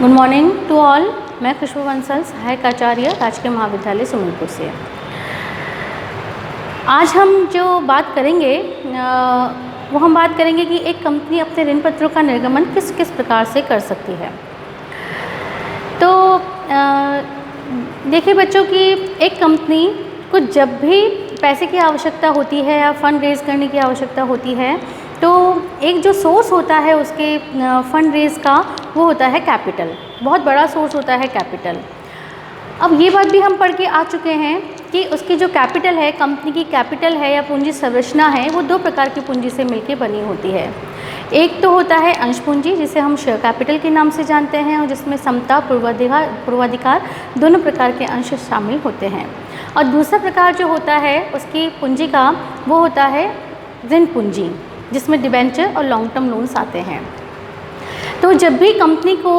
Good morning to all. मैं खुशबू बंसल, सहायक आचार्य, राजकीय महाविद्यालय सुमेरपुर से। आज हम जो बात करेंगे वो हम बात करेंगे कि एक कंपनी अपने ऋण पत्रों का निर्गमन किस किस प्रकार से कर सकती है। तो देखिए बच्चों कि एक कंपनी को जब भी पैसे की आवश्यकता होती है या फंड रेज़ करने की आवश्यकता होती है तो एक जो सोर्स होता है उसके फंड रेज़ का वो होता है कैपिटल। बहुत बड़ा सोर्स होता है कैपिटल। अब ये बात भी हम पढ़ के आ चुके हैं कि उसकी जो कैपिटल है, कंपनी की कैपिटल है या पूंजी संरचना है, वो दो प्रकार की पूंजी से मिलकर बनी होती है। एक तो होता है अंश पूंजी जिसे हम शेयर कैपिटल के नाम से जानते हैं और जिसमें समता पूर्वाधिकार दोनों प्रकार के अंश शामिल होते हैं। और दूसरा प्रकार जो होता है उसकी पूंजी का वो होता है ऋण पूंजी जिसमें डिबेंचर और लॉन्ग टर्म लोन्स आते हैं। तो जब भी कंपनी को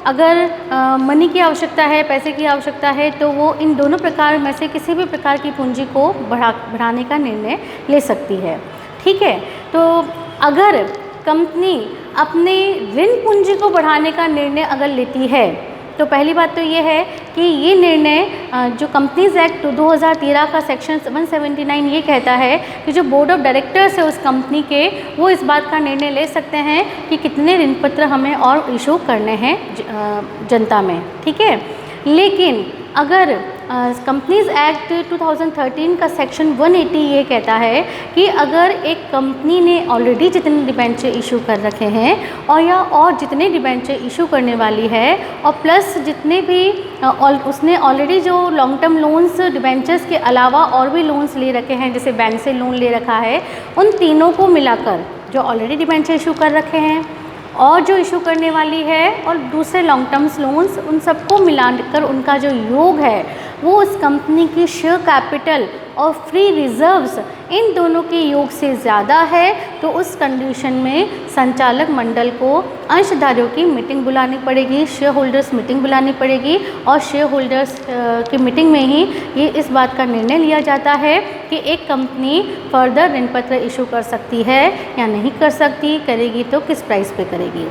अगर मनी की आवश्यकता है, पैसे की आवश्यकता है, तो वो इन दोनों प्रकार में से किसी भी प्रकार की पूंजी को बढ़ाने का निर्णय ले सकती है। ठीक है, तो अगर कंपनी अपने ऋण पूंजी को बढ़ाने का निर्णय अगर लेती है तो पहली बात तो ये है कि ये निर्णय जो कंपनीज एक्ट 2013 का सेक्शन 179 ये कहता है कि जो बोर्ड ऑफ डायरेक्टर्स है उस कंपनी के वो इस बात का निर्णय ले सकते हैं कि कितने ऋण पत्र हमें और इशू करने हैं जनता में। ठीक है, लेकिन अगर कंपनीज एक्ट 2013 का सेक्शन 180 ये कहता है कि अगर एक कंपनी ने ऑलरेडी जितने डिबेंचर इशू कर रखे हैं और जितने डिबेंचर इशू करने वाली है और प्लस जितने भी उसने ऑलरेडी जो लॉन्ग टर्म लोन्स डिबेंचर्स के अलावा और भी लोन्स ले रखे हैं, जैसे बैंक से लोन ले रखा है, उन तीनों को मिलाकर जो ऑलरेडी डिबेंचर इशू कर रखे हैं और जो इशू करने वाली है और दूसरे लॉन्ग टर्म्स लोन्स, उन सबको मिलाकर उनका जो योग है वो उस कंपनी की शेयर कैपिटल और फ्री रिजर्व्स इन दोनों के योग से ज़्यादा है तो उस कंडीशन में संचालक मंडल को अंशधारियों की मीटिंग बुलानी पड़ेगी, शेयर होल्डर्स मीटिंग बुलानी पड़ेगी और शेयर होल्डर्स की मीटिंग में ही ये इस बात का निर्णय लिया जाता है कि एक कंपनी फर्दर ऋण पत्र इशू कर सकती है या नहीं कर सकती, करेगी तो किस प्राइस पे करेगी।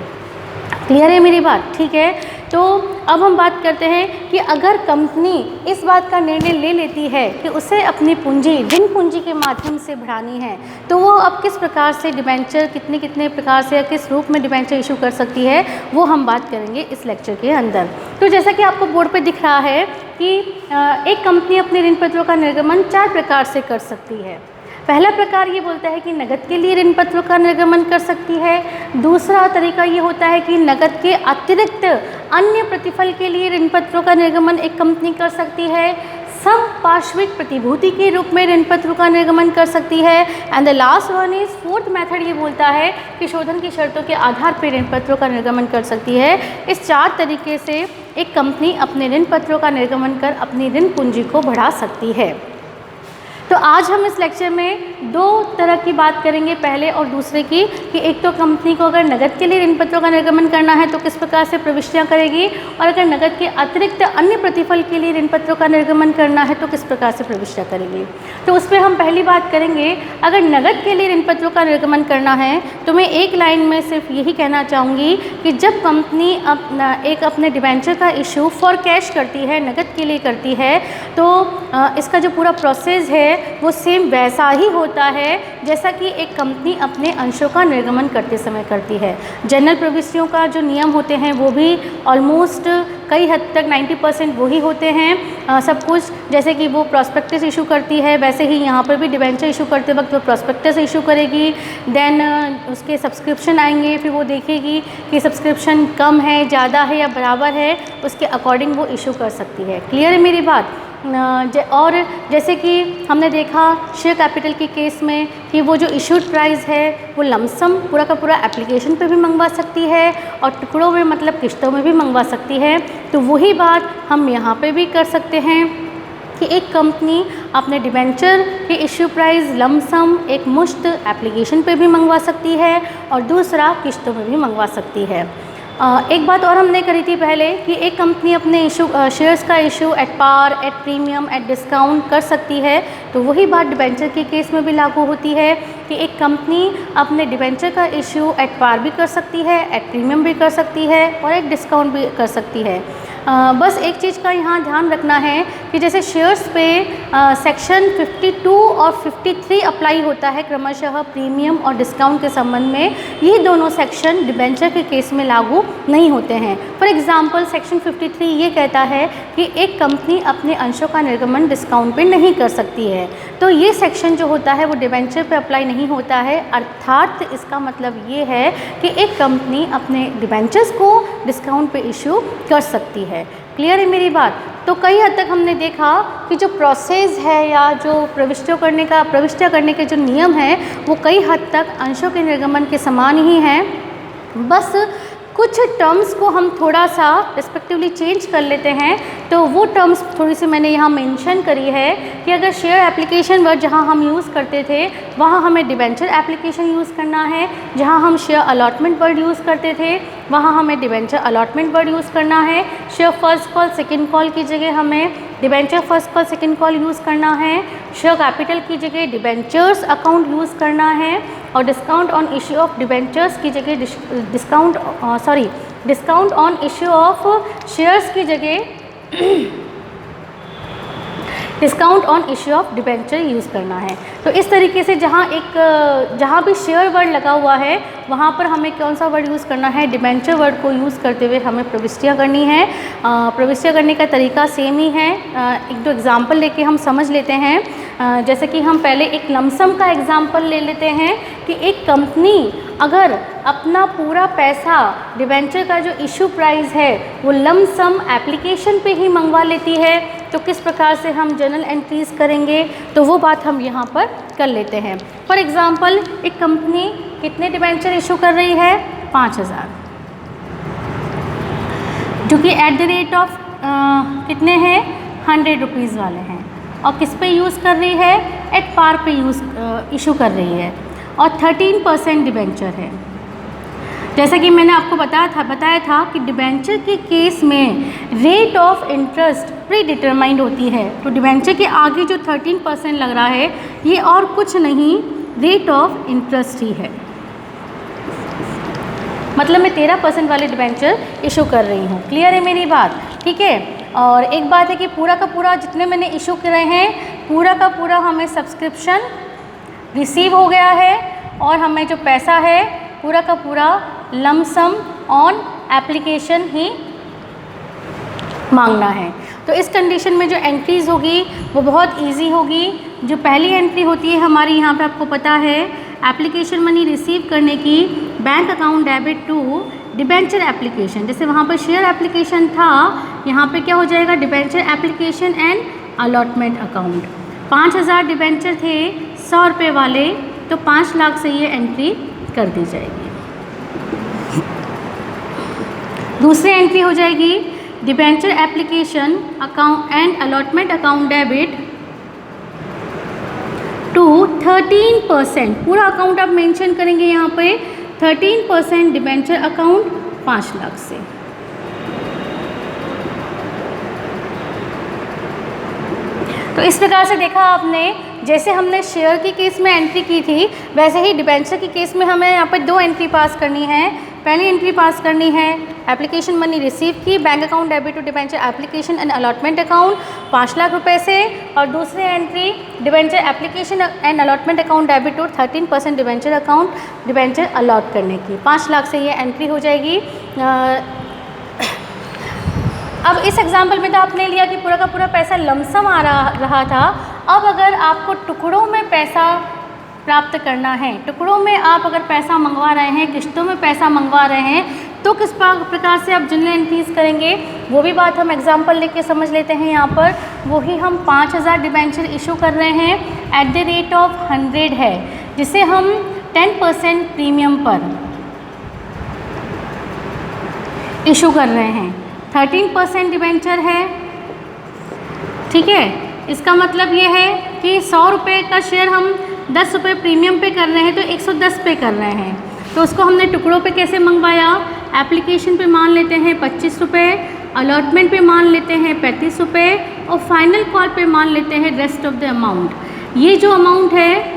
क्लियर है मेरी बात? ठीक है, तो अब हम बात करते हैं कि अगर कंपनी इस बात का निर्णय ले लेती है कि उसे अपनी पूंजी ऋण पूंजी के माध्यम से बढ़ानी है तो वो अब किस प्रकार से डिबेंचर कितने प्रकार से या किस रूप में डिबेंचर इशू कर सकती है वो हम बात करेंगे इस लेक्चर के अंदर। तो जैसा कि आपको बोर्ड पे दिख रहा है कि एक कंपनी अपने ऋण पत्रों का निर्गमन 4 प्रकार से कर सकती है। पहला प्रकार ये बोलता है कि नकद के लिए ऋण पत्रों का निर्गमन कर सकती है। दूसरा तरीका ये होता है कि नकद के अतिरिक्त अन्य प्रतिफल के लिए ऋण पत्रों का निर्गमन एक कंपनी कर सकती है। सब पार्श्विक प्रतिभूति के रूप में ऋण पत्रों का निर्गमन कर सकती है। And the last one is fourth method ये बोलता है कि शोधन की शर्तों के आधार पर ऋण पत्रों का निर्गमन कर सकती है। इस 4 तरीके से एक कंपनी अपने ऋण पत्रों का निर्गमन कर अपनी ऋण पूंजी को बढ़ा सकती है। तो आज हम इस लेक्चर में 2 तरह की बात करेंगे, पहले और दूसरे की, कि एक तो कंपनी को अगर नकद के लिए ऋण पत्रों का निर्गमन करना है तो किस प्रकार से प्रविष्टियां करेगी और अगर नकद के अतिरिक्त अन्य प्रतिफल के लिए ऋण पत्रों का निर्गमन करना है तो किस प्रकार से प्रविष्टियां करेगी। तो उस पर हम पहली बात करेंगे। अगर नकद के लिए ऋण पत्रों का निर्गमन करना है तो मैं एक लाइन में सिर्फ यही कहना चाहूँगी कि जब कंपनी अपने डिबेंचर का इशू फॉर कैश करती है, नकद के लिए करती है, तो इसका जो पूरा प्रोसेस है वो सेम वैसा ही होता है जैसा कि एक कंपनी अपने अंशों का निर्गमन करते समय करती है। जनरल प्रविष्टियों का जो नियम होते हैं वो भी ऑलमोस्ट कई हद तक 90% वही होते हैं। सब कुछ जैसे कि वो प्रॉस्पेक्टस इशू करती है वैसे ही यहाँ पर भी डिबेंचर इशू करते वक्त वो प्रॉस्पेक्टस इशू करेगी। देन उसके सब्सक्रिप्शन आएंगे, फिर वो देखेगी कि सब्सक्रिप्शन कम है, ज़्यादा है या बराबर है, उसके अकॉर्डिंग वो इशू कर सकती है। क्लियर है मेरी बात? और जैसे कि हमने देखा शेयर कैपिटल के केस में कि वो जो इशूड प्राइस है वो लमसम पूरा का पूरा एप्लीकेशन पे भी मंगवा सकती है और टुकड़ों में मतलब किस्तों में भी मंगवा सकती है। तो वही बात हम यहाँ पे भी कर सकते हैं कि एक कंपनी अपने डिबेंचर के इश्यू प्राइस लमसम एक मुश्त एप्लीकेशन पे भी मंगवा सकती है और दूसरा किस्तों में भी मंगवा सकती है। एक बात और हमने करी थी पहले कि एक कंपनी अपने शेयर्स का issue at par, at premium, at discount कर सकती है। तो वही बात डिबेंचर के केस में भी लागू होती है कि एक कंपनी अपने डिबेंचर का इशू एट पार भी कर सकती है, एट प्रीमियम भी कर सकती है और एट डिस्काउंट भी कर सकती है। बस एक चीज़ का यहाँ ध्यान रखना है कि जैसे शेयर्स पे सेक्शन 52 और 53 अप्लाई होता है क्रमशः प्रीमियम और डिस्काउंट के संबंध में, ये दोनों सेक्शन डिबेंचर के केस में लागू नहीं होते हैं। फॉर एग्जांपल सेक्शन 53 ये कहता है कि एक कंपनी अपने अंशों का निर्गमन डिस्काउंट पे नहीं कर सकती है, तो ये सेक्शन जो होता है वो डिबेंचर पे अप्लाई नहीं होता है। अर्थात इसका मतलब ये है कि एक कंपनी अपने डिबेंचर्स को डिस्काउंट पे इशू कर सकती है। क्लियर है मेरी बात? तो कई हद तक हमने देखा कि जो प्रोसेस है या जो प्रविष्टियाँ करने के जो नियम हैं वो कई हद तक अंशों के निर्गमन के समान ही हैं। बस कुछ टर्म्स को हम थोड़ा सा रिस्पेक्टिवली चेंज कर लेते हैं। तो वो टर्म्स थोड़ी सी मैंने यहाँ मेंशन करी है कि अगर शेयर एप्लीकेशन वर्ड जहाँ हम यूज़ करते थे वहाँ हमें डिबेंचर एप्लीकेशन यूज़ करना है, जहाँ हम शेयर अलॉटमेंट वर्ड यूज़ करते थे वहाँ हमें डिबेंचर अलॉटमेंट वर्ड यूज़ करना है। Share first call second call की जगह हमें debenture first call second call use करना है। शेयर कैपिटल की जगह डिबेंचर्स अकाउंट यूज़ करना है और discount on issue of debentures की जगह discount on issue of shares की जगह discount on issue of debenture use करना है। तो इस तरीके से जहाँ भी शेयर वर्ड लगा हुआ है वहाँ पर हमें कौन सा वर्ड यूज़ करना है, डिबेंचर वर्ड को यूज़ करते हुए हमें प्रविष्टियाँ करनी है। प्रविष्टियाँ करने का तरीका सेम ही है। एक दो एग्जाम्पल लेके हम समझ लेते हैं। जैसे कि हम पहले एक लमसम का एग्जाम्पल ले लेते हैं कि एक कंपनी अगर अपना पूरा पैसा डिबेंचर का जो इशू प्राइस है वो लमसम एप्लीकेशन पे ही मंगवा लेती है तो किस प्रकार से हम जर्नल एंट्रीज करेंगे, तो वो बात हम यहाँ पर कर लेते हैं। फॉर एग्जांपल एक कंपनी कितने डिबेंचर इशू कर रही है, 5000, जो कि एट द रेट ऑफ कितने हैं, 100 रुपीज़ वाले हैं और किस पे यूज़ कर रही है, एट पार पे इशू कर रही है और 13% डिबेंचर है। जैसा कि मैंने आपको बताया था कि डिबेंचर के केस में rate of interest pre determined होती है। तो डिबेंचर के आगे जो 13% लग रहा है ये और कुछ नहीं, रेट ऑफ इंटरेस्ट ही है। मतलब मैं 13% वाले डिबेंचर इशू कर रही हूँ। क्लियर है मेरी बात? ठीक है। और एक बात है कि पूरा का पूरा जितने मैंने इशू करे हैं पूरा का पूरा हमें सब्सक्रिप्शन रिसीव हो गया है और हमें जो पैसा है पूरा का पूरा लमसम ऑन एप्लीकेशन ही मांगना है। तो इस कंडीशन में जो एंट्रीज़ होगी वो बहुत इजी होगी। जो पहली एंट्री होती है हमारी यहाँ पे आपको पता है, एप्लीकेशन मनी रिसीव करने की, bank account debit to debenture application. जैसे वहाँ पर शेयर एप्लीकेशन था, यहाँ पे क्या हो जाएगा, debenture application and allotment account. 5000 debenture थे 100 रुपये वाले, तो 5 लाख से ये एंट्री कर दी जाएगी। दूसरी एंट्री हो जाएगी debenture application account and allotment account debit to 13%। पूरा अकाउंट आप मेंशन करेंगे यहाँ पे, 13% डिबेंचर अकाउंट 5 लाख से। तो इस प्रकार से देखा आपने, जैसे हमने शेयर के केस में एंट्री की थी वैसे ही डिबेंचर के केस में हमें यहाँ पर 2 एंट्री पास करनी है। पहली एंट्री पास करनी है एप्लीकेशन मनी रिसीव की, bank account debit to debenture application and allotment account 5 lakh रुपए से, और दूसरी entry debenture application and allotment account debit to 13% debenture account debenture allot करने की, 5 लाख से ये एंट्री हो जाएगी। अब इस एग्जाम्पल में तो आपने लिया कि पूरा का पूरा पैसा लमसम आ रहा था। अब अगर आपको टुकड़ों में पैसा प्राप्त करना है, टुकड़ों में आप अगर पैसा मंगवा रहे हैं, किस्तों में पैसा मंगवा रहे हैं, तो किस प्रकार से आप जर्नल एंट्रीज करेंगे, वो भी बात हम एग्जांपल लेके समझ लेते हैं। यहाँ पर वही हम 5000 डिबेंचर इशू कर रहे हैं एट द रेट ऑफ 100 है, जिसे हम 10% प्रीमियम पर इशू कर रहे हैं। 13% डिबेंचर है, ठीक है। इसका मतलब ये है कि 100 रुपये का शेयर हम 10 रुपये प्रीमियम पे कर रहे हैं तो 110 पे कर रहे हैं। तो उसको हमने टुकड़ों पे कैसे मंगवाया, एप्लीकेशन पे मान लेते हैं 25 रुपये, अलॉटमेंट पे मान लेते हैं 35 रुपये और फाइनल कॉल पे मान लेते हैं रेस्ट ऑफ द अमाउंट। ये जो अमाउंट है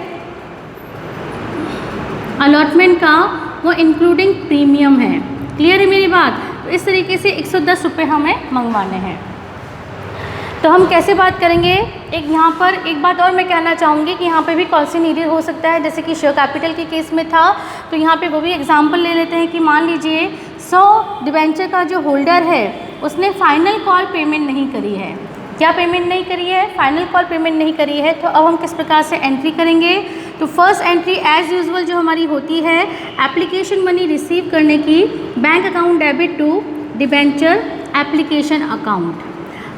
अलॉटमेंट का वो इंक्लूडिंग प्रीमियम है। क्लियर है मेरी बात? तो इस तरीके से 110 रुपये हमें मंगवाने हैं। तो हम कैसे बात करेंगे? एक यहाँ पर एक बात और मैं कहना चाहूँगी कि यहाँ पे भी कॉल नीडेड हो सकता है, जैसे कि शेयर कैपिटल के केस में था। तो यहाँ पे वो भी एग्जांपल ले लेते हैं कि मान लीजिए 100 डिबेंचर का जो होल्डर है उसने फाइनल कॉल पेमेंट नहीं करी है। क्या पेमेंट नहीं करी है? फाइनल कॉल पेमेंट नहीं करी है। तो अब हम किस प्रकार से एंट्री करेंगे? तो फर्स्ट एंट्री एज यूजुअल जो हमारी होती है, एप्लीकेशन मनी रिसीव करने की, bank account debit to debenture application account.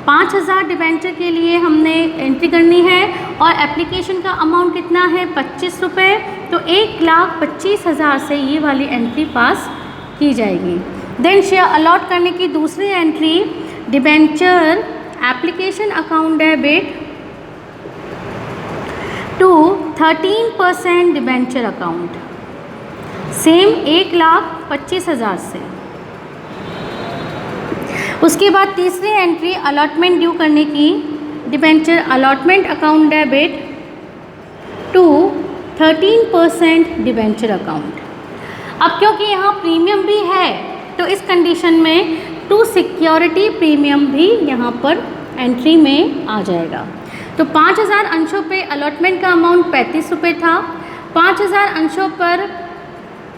5000 debenture के लिए हमने एंट्री करनी है और एप्लीकेशन का अमाउंट कितना है? 25 रुपये। तो 1,25,000 से ये वाली एंट्री पास की जाएगी। देन शेयर अलॉट करने की दूसरी entry, debenture application account debit to 13% debenture account, same 1,25,000 से। उसके बाद तीसरी एंट्री अलॉटमेंट ड्यू करने की, debenture allotment account debit to 13% debenture account. अब क्योंकि यहाँ प्रीमियम भी है तो इस कंडीशन में टू सिक्योरिटी प्रीमियम भी यहाँ पर एंट्री में आ जाएगा। तो 5000 अंशों पे अलॉटमेंट का अमाउंट 35 रुपये था, 5000 अंशों पर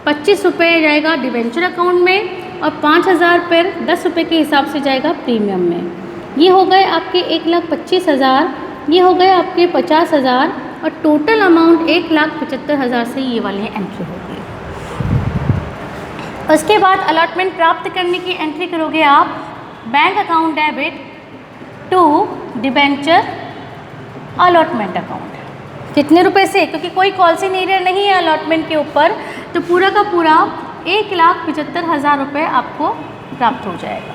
25 रुपये जाएगा डिबेंचर अकाउंट में और 5000 पर 10 रुपये के हिसाब से जाएगा प्रीमियम में। ये हो गए आपके 1,25,000, ये हो गए आपके 50,000 और टोटल अमाउंट 1,75,000 से ये वाली एंट्री होगी। उसके बाद अलॉटमेंट प्राप्त करने की एंट्री करोगे आप, bank account debit to debenture allotment account. कितने रुपए से? क्योंकि कोई कॉल्सी नीडेड नहीं है अलॉटमेंट के ऊपर, तो पूरा का पूरा 1,75,000 रुपये आपको प्राप्त हो जाएगा।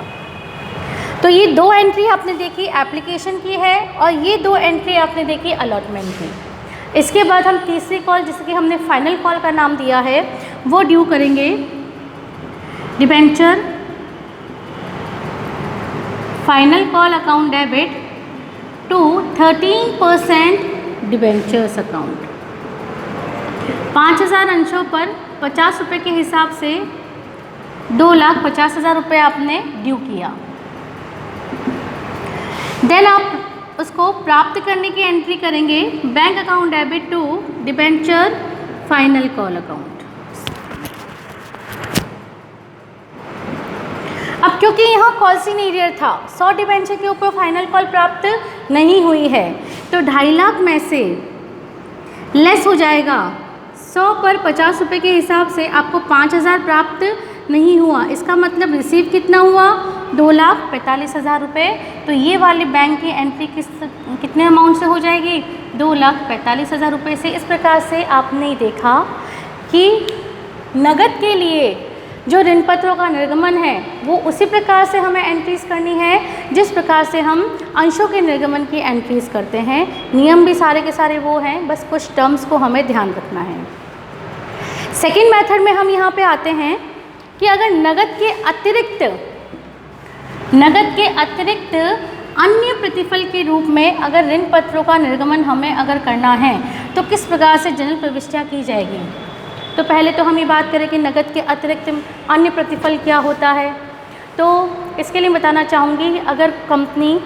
तो ये दो एंट्री आपने देखी एप्लीकेशन की है और ये दो एंट्री आपने देखी अलॉटमेंट की। इसके बाद हम तीसरी कॉल, जिसे कि हमने फाइनल कॉल का नाम दिया है, वो ड्यू करेंगे, debenture final call account debit to 13% debentures account. 5000 अंशों पर 50 रुपये के हिसाब से 2,50,000 रुपये आपने ड्यू किया। देन आप उसको प्राप्त करने की एंट्री करेंगे, bank account debit to debenture final call account. अब क्योंकि यहाँ कॉल्सी नीडेड था, 100 डिबेंचर के ऊपर फाइनल कॉल प्राप्त नहीं हुई है, तो 2.5 लाख में से लेस हो जाएगा। 100 पर 50 रुपये के हिसाब से आपको 5,000 प्राप्त नहीं हुआ। इसका मतलब रिसीव कितना हुआ? 2,45,000 रुपये। तो ये वाली बैंक की एंट्री कितने अमाउंट से हो जाएगी? 2,45,000 रुपये से। इस प्रकार से आपने देखा कि नगद के लिए जो ऋण पत्रों का निर्गमन है वो उसी प्रकार से हमें एंट्रीज करनी है जिस प्रकार से हम अंशों के निर्गमन की एंट्रीज करते हैं। नियम भी सारे के सारे वो हैं, बस कुछ टर्म्स को हमें ध्यान रखना है। सेकेंड मेथड में हम यहाँ पे आते हैं कि अगर नगद के अतिरिक्त अन्य प्रतिफल के रूप में अगर ऋण पत्रों का निर्गमन हमें अगर करना है तो किस प्रकार से जनरल प्रविष्टियाँ की जाएगी। तो पहले तो हम ये बात करें कि नगद के अतिरिक्त अन्य प्रतिफल क्या होता है। तो इसके लिए बताना चाहूँगी, अगर कंपनी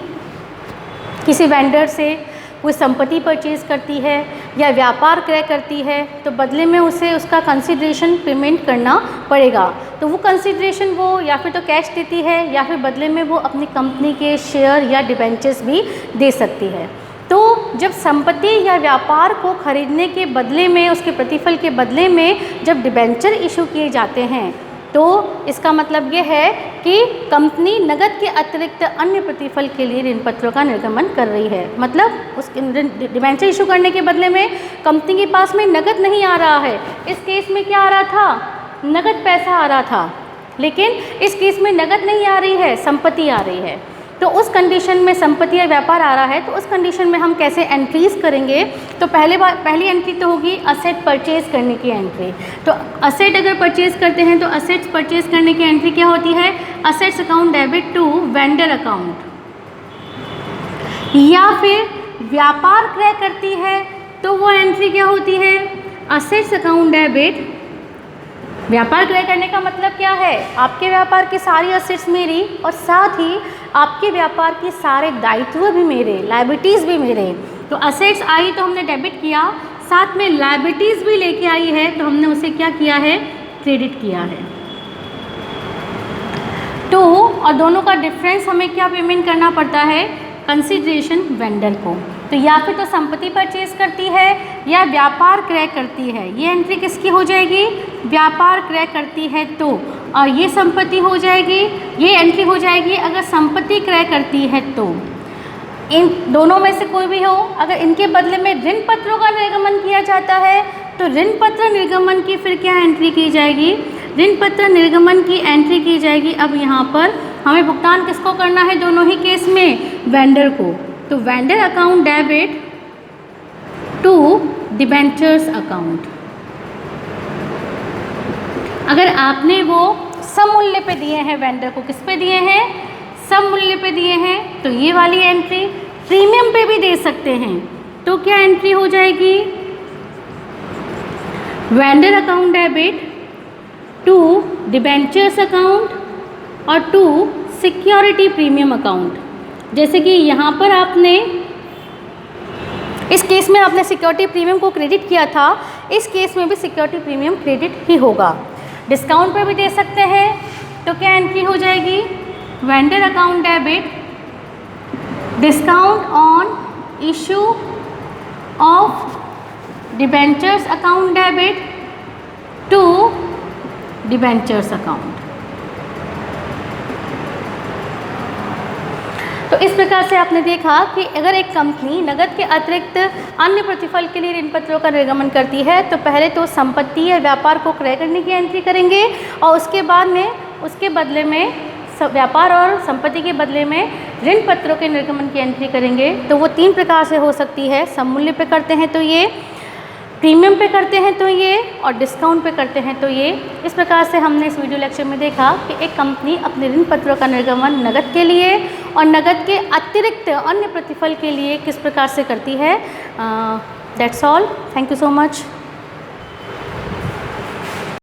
किसी वेंडर से कोई संपत्ति परचेज़ करती है या व्यापार क्रय करती है तो बदले में उसे उसका कंसिडरेशन पेमेंट करना पड़ेगा। तो वो कंसिडरेशन वो या फिर तो कैश देती है या फिर बदले में वो अपनी कंपनी के शेयर या डिबेंचर्स भी दे सकती है। तो जब संपत्ति या व्यापार को खरीदने के बदले में, उसके प्रतिफल के बदले में जब डिबेंचर इशू किए जाते हैं तो इसका मतलब ये है कि कंपनी नगद के अतिरिक्त अन्य प्रतिफल के लिए ऋण पत्रों का निर्गमन कर रही है। मतलब उस डिबेंचर इशू करने के बदले में कंपनी के पास में नगद नहीं आ रहा है। इस केस में क्या आ रहा था? नगद पैसा आ रहा था, लेकिन इस केस में नगद नहीं आ रही है, संपत्ति आ रही है। तो उस कंडीशन में संपत्ति या व्यापार आ रहा है, तो उस कंडीशन में हम कैसे एंट्रीज करेंगे। तो पहली एंट्री तो होगी असेट परचेज करने की एंट्री। तो असेट अगर परचेज करते हैं तो असेट्स परचेज करने की एंट्री क्या होती है, assets account debit to vendor account. या फिर व्यापार क्रय करती है तो वो एंट्री क्या होती है, असेट्स अकाउंट डेबिट। व्यापार क्रय करने का मतलब क्या है, आपके व्यापार की सारी असेट्स मेरी और साथ ही आपके व्यापार के सारे दायित्व भी मेरे, लायबिलिटीज़ भी मेरे। तो असेट्स आई तो हमने डेबिट किया, साथ में लायबिलिटीज़ भी लेके आई है तो हमने उसे क्या किया है, क्रेडिट किया है। तो और दोनों का डिफरेंस हमें क्या पेमेंट करना पड़ता है, कंसिडरेशन वेंडर को। तो या फिर तो संपत्ति परचेज करती है या व्यापार क्रय करती है, ये एंट्री किसकी हो जाएगी, व्यापार क्रय करती है तो, और ये संपत्ति हो जाएगी, ये एंट्री हो जाएगी अगर संपत्ति क्रय करती है तो। इन दोनों में से कोई भी हो, अगर इनके बदले में ऋण पत्रों का निर्गमन किया जाता है तो ऋण पत्र निर्गमन की फिर क्या एंट्री की जाएगी, ऋण पत्र निर्गमन की एंट्री की जाएगी। अब यहाँ पर हमें भुगतान किसको करना है, दोनों ही केस में वेंडर को। तो vendor account debit to debentures account. अगर आपने वो सममूल्य पे दिए हैं, वेंडर को किस पे दिए हैं, सममूल्य पे दिए हैं, तो ये वाली एंट्री प्रीमियम पे भी दे सकते हैं। तो क्या एंट्री हो जाएगी, vendor account debit to debentures account और टू सिक्योरिटी प्रीमियम अकाउंट। जैसे कि यहाँ पर आपने इस केस में आपने सिक्योरिटी प्रीमियम को क्रेडिट किया था, इस केस में भी सिक्योरिटी प्रीमियम क्रेडिट ही होगा। डिस्काउंट पे भी दे सकते हैं, तो क्या एंट्री हो जाएगी, vendor account debit discount on issue of debentures account debit to debentures account. तो इस प्रकार से आपने देखा कि अगर एक कंपनी नकद के अतिरिक्त अन्य प्रतिफल के लिए ऋण पत्रों का निर्गमन करती है तो पहले तो संपत्ति या व्यापार को क्रय करने की एंट्री करेंगे और उसके बाद में उसके बदले में व्यापार और संपत्ति के बदले में ऋण पत्रों के निर्गमन की एंट्री करेंगे। तो वो 3 प्रकार से हो सकती है, सममूल्य पे करते हैं तो ये, प्रीमियम पे करते हैं तो ये, और डिस्काउंट पे करते हैं तो ये। इस प्रकार से हमने इस वीडियो लेक्चर में देखा कि एक कंपनी अपने ऋण पत्रों का निर्गमन नकद के लिए और नकद के अतिरिक्त अन्य प्रतिफल के लिए किस प्रकार से करती है। That's all, thank you so much.